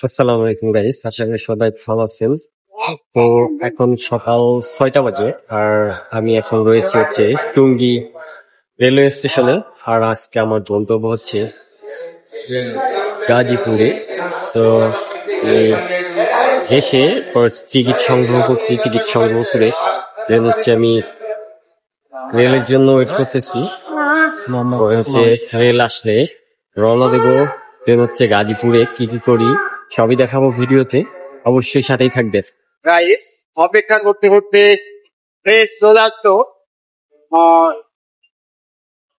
আসসালামু আলাইকুম গাইস, আশা করি সবাই ভালো আছেন। তো এখন সকাল 6টা বাজে আর আমি এখন রয়েছে টুঙ্গি রেলওয়ে স্টেশনে। আর আজকে আমার গন্তব্য হচ্ছে গাজীপুরে। তো এসে টিকিট সংগ্রহ করছি, টিকিট সংগ্রহ করে দেন আমি রেলের জন্য ওয়েট করতেছি। রেল আসলে রওনা দেবো। দেন গাজীপুরে কি কি করি সবই দেখাবো ভিডিওতে, অবশ্যই সাথেই থাকবে গাইস। অপেক্ষা করতে করতে ট্রেন চলে আসতো।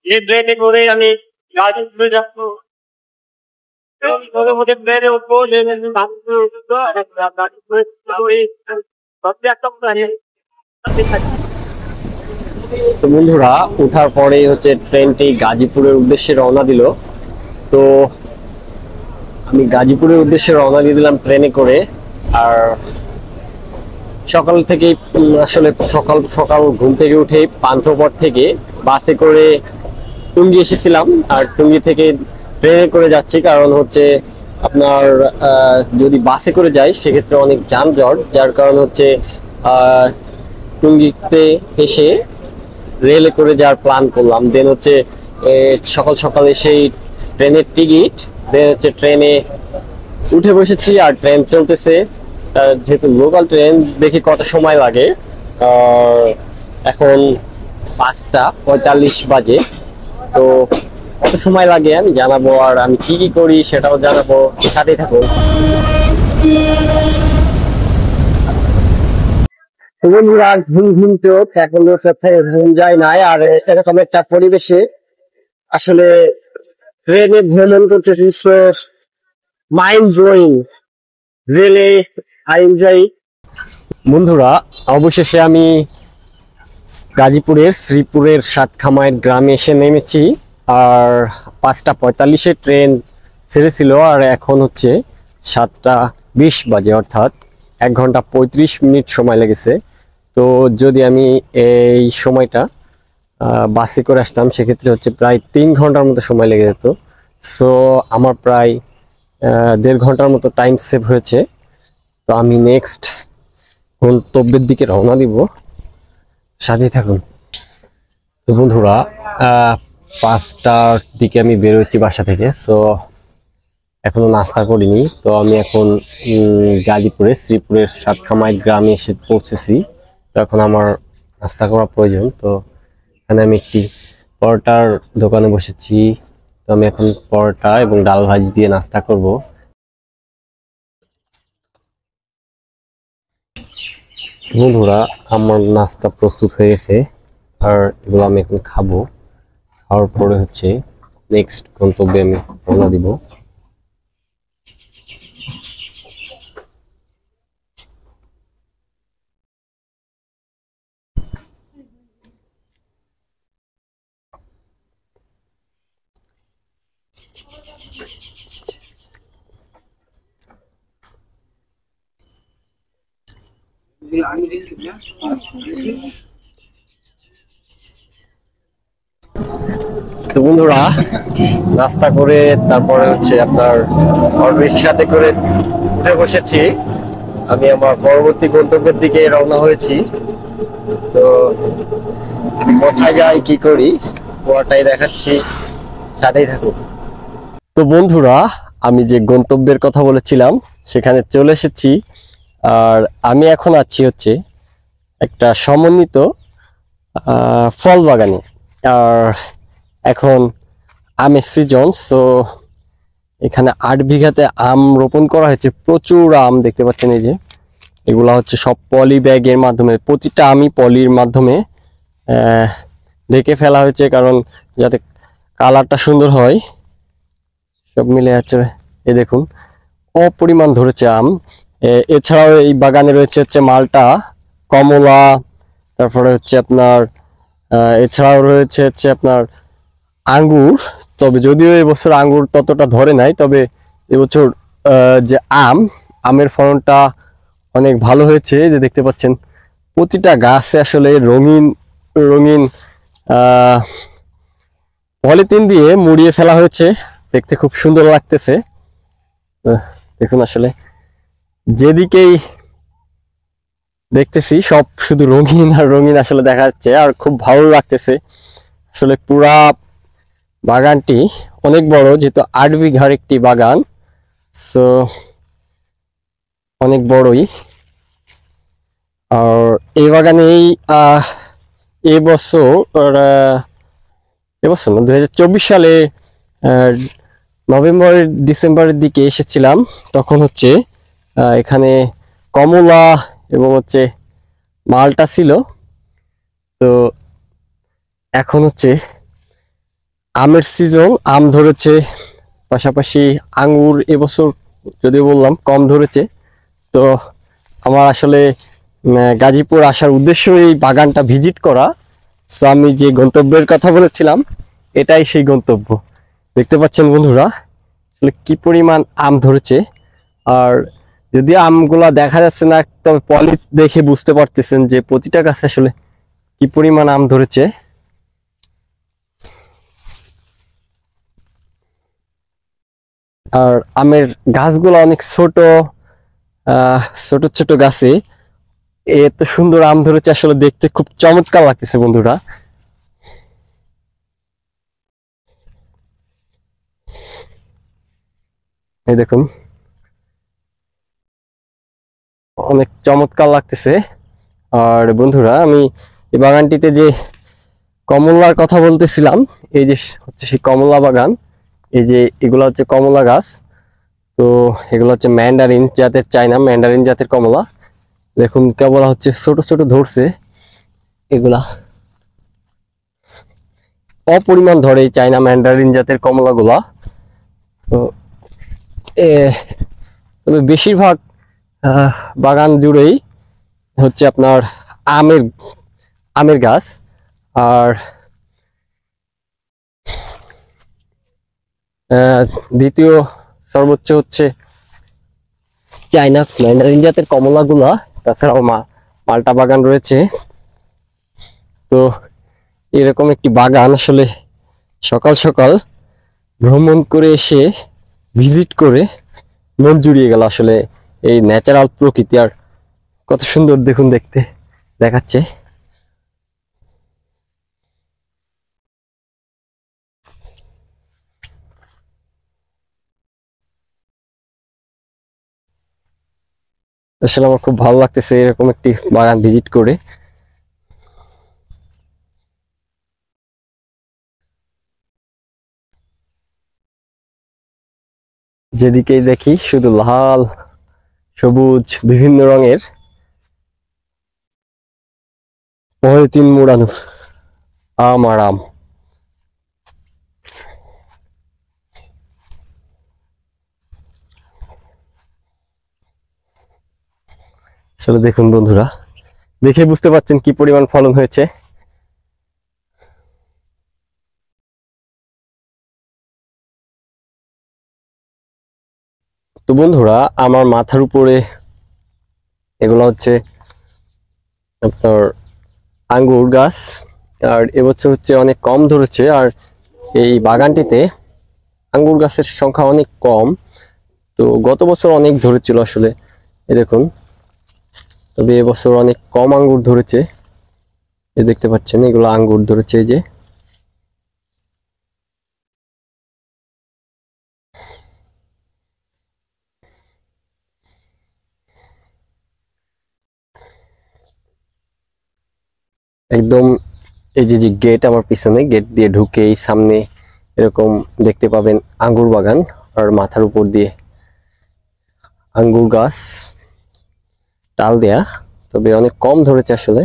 এই ট্রেনে করে আমি গাজীপুরে যাবো। ট্রেনে উঠবো, তো বন্ধুরা, উঠার পরে ট্রেনটি গাজীপুরের উদ্দেশ্যে রওনা দিল। তো আমি গাজীপুরের উদ্দেশ্যে রওনা দিয়ে দিলাম ট্রেনে করে। আর সকাল থেকে আসলে সকাল সকাল ঘুম থেকে উঠে পান্থপথ থেকে বাসে করে টুঙ্গি এসেছিলাম। আর টুঙ্গি থেকে ট্রেনে করে যাচ্ছি, কারণ আপনার যদি বাসে করে যাই সেক্ষেত্রে অনেক যানজট, যার কারণ টুঙ্গিতে এসে রেলে করে যাওয়ার প্ল্যান করলাম। দেন সকাল সকাল এসেই ট্রেনের টিকিট, দেন ট্রেনে উঠে বসেছি আর ট্রেন চলতেছে। যেহেতু লোকাল ট্রেন, দেখি কত সময় লাগে। এখন 5টা 45 বাজে। তো কত সময় লাগে আমি জানাবো, আর আমি কি কি করি সেটাও জানাবো, সাথেই থাকুন। বন্ধুরা, ঘুম ঘুম চোখ, এখন ঘুম যায় নাই। আর এরকম একটা পরিবেশে আসলে ট্রেনে ভ্রমণ করতে mind blowing, really I enjoy. বন্ধুরা, অবশেষে আমি গাজীপুরের শ্রীপুরের সাতখামাইর গ্রামে এসে নেমেছি। আর 5টা 45-এ ট্রেন ছেড়েছিল, আর এখন 7টা 20 বাজে, অর্থাৎ 1 ঘন্টা 35 মিনিট সময় লেগেছে। তো যদি আমি এই সময়টা বাসে করে আসতাম সেক্ষেত্রে প্রায় 3 ঘন্টার মতো সময় লেগে যেত। সো আমার প্রায় 1.5 ঘন্টার মতো টাইম সেভ হয়েছে। তো আমি নেক্সট গন্তব্যের দিকে রওনা দিব, সাথেই থাকুন। তো বন্ধুরা, 5টার দিকে আমি বেরোচ্ছি বাসা থেকে। সো এখনো নাস্তা করিনি। তো আমি এখন গাজীপুরে শ্রীপুরের সাতখামাই গ্রামে এসে পৌঁছেছি। তো এখন আমার নাস্তা করা প্রয়োজন। তো এখানে আমি একটি পরোটার দোকানে বসেছি। তো আমি এখন পরোটা এবং ডাল ভাজি দিয়ে নাস্তা করব। বন্ধুরা, আমার নাস্তা প্রস্তুত হয়ে গেছে, আর এগুলো আমি এখন খাবো। খাওয়ার পরে নেক্সট গন্তব্যে আমি রওনা দিব। তো বন্ধুরা, নাস্তা করে তারপরে আপনার রিক্সাতে করে উঠে বসেছি। আমি আমার পরবর্তী গন্তব্যের দিকে রওনা হয়েছি। তো কোথায় যাই কি করি পুরোটাই দেখাচ্ছি, সাথেই থাকুন। তো বন্ধুরা, আমি যে গন্তব্যের কথা বলেছিলাম সেখানে চলে এসেছি। আর আমি এখন আছি একটা সমন্বিত ফল বাগানে। আর এখন আমের সিজন। সো এখানে 8 বিঘাতে আম রোপণ করা হয়েছে। প্রচুর আম দেখতে পাচ্ছেন। এই যে এগুলা সব পলি ব্যাগের মাধ্যমে, প্রতিটা আমই পলির মাধ্যমে ঢেকে ফেলা হয়েছে, কারণ যাতে কালারটা সুন্দর হয়। সব মিলে এই দেখুন অপরিমাণ ধরেছে আম। এছাড়াও এই বাগানে রয়েছে মালটা, কমলা, তারপরে আপনার এছাড়াও রয়েছে আপনার আঙ্গুর। তবে যদিও এবছর আঙ্গুর ততটা ধরে নাই, তবে এবছর যে আমের ফলনটা অনেক ভালো হয়েছে। যে দেখতে পাচ্ছেন প্রতিটা গাছে আসলে রঙিন রঙিন পলিথিন দিয়ে মুড়িয়ে ফেলা হয়েছে, দেখতে খুব সুন্দর লাগতেছে। দেখুন আসলে যেদিকেই দেখতেছি সব শুধু রঙিন আর রঙিন আসলে দেখা যাচ্ছে, আর খুব ভালো লাগতেছে আসলে। পুরা বাগানটি অনেক বড়, যেহেতু 8 বিঘার একটি বাগান, সো অনেক বড়ই। আর এই বাগানেই এবছর এবছর না 2024 সালে আহ, নভেম্বরের ডিসেম্বরের দিকে এসেছিলাম। তখন হচ্ছে এখানে কমলা এবং হচ্ছে মালটা ছিল। তো এখন হচ্ছে আমের সিজন, আম ধরেছে, পাশাপাশি আঙ্গুর এবছর যদিও বললাম কম ধরেছে। তো আমার আসলে গাজীপুর আসার উদ্দেশ্য এই বাগানটা ভিজিট করা। সো আমি যে গন্তব্যের কথা বলেছিলাম এটাই সেই গন্তব্য। দেখতে পাচ্ছেন বন্ধুরা আসলে কি পরিমাণ আম ধরেছে। আর যদিও আমগুলা দেখা যাচ্ছে না, তবে পলি দেখে বুঝতে পারতেছেন যে প্রতিটা গাছে আসলে কি পরিমাণ আম ধরেছে। আর আমের গাছগুলো অনেক ছোট, ছোট ছোট গাছে এত সুন্দর আম ধরেছে, আসলে দেখতে খুব চমৎকার লাগতেছে বন্ধুরা। এই দেখুন অনেক চমৎকার লাগতেছে। আর বন্ধুরা আমি এই বাগানটিতে যে কমলার কথা বলতেছিলাম, এই যে হচ্ছে সেই কমলা বাগান। এই যে এগুলা হচ্ছে কমলা গাছ। তো এগুলো হচ্ছে ম্যান্ডারিন জাতের, চায়না ম্যান্ডারিন জাতের কমলা। দেখুন কেবল হচ্ছে ছোট ছোট ধরছে, এগুলা অপরিমাণ ধরে এই চায়না ম্যান্ডারিন জাতের কমলা গুলা। তো তবে বেশিরভাগ বাগান জুড়েই হচ্ছে আপনার আমের আমের গাছ। আর দ্বিতীয় সর্বোচ্চ হচ্ছে চায়না ম্যান্ডারিন জাতের কমলা গুলা। তাছাড়াও মালটা বাগান রয়েছে। তো এরকম একটি বাগান আসলে সকাল সকাল ভ্রমণ করে এসে ভিজিট করে মন জুড়িয়ে গেল। আসলে এই ন্যাচারাল প্রকৃতি আর কত সুন্দর দেখুন দেখতে দেখাচ্ছে। আসলে আমার খুব ভালো লাগতেছে এরকম একটি বাগান ভিজিট করে। যেদিকেই দেখি শুধু লাল সবুজ বিভিন্ন রঙের পলিথিন মোড়ানো আম আর আম। আসলে দেখুন বন্ধুরা, দেখে বুঝতে পারছেন কি পরিমাণ ফলন হয়েছে। তো বন্ধুরা আমার মাথার উপরে এগুলো হচ্ছে আপনার আঙ্গুর গাছ। আর এবছর হচ্ছে অনেক কম ধরেছে। আর এই বাগানটিতে আঙ্গুর গাছের সংখ্যা অনেক কম। তো গত বছর অনেক ধরেছিল আসলে, এ দেখুন। তবে এবছর অনেক কম আঙ্গুর ধরেছে। এ দেখতে পাচ্ছেন এগুলো আঙ্গুর ধরেছে, এই যে। একদম এই যে যে গেট আমার পিছনে, গেট দিয়ে ঢুকেই সামনে এরকম দেখতে পাবেন আঙ্গুর বাগান। আর মাথার উপর দিয়ে আঙ্গুর গাছ ডাল দেয়া। তবে অনেক কম ধরেছে আসলে।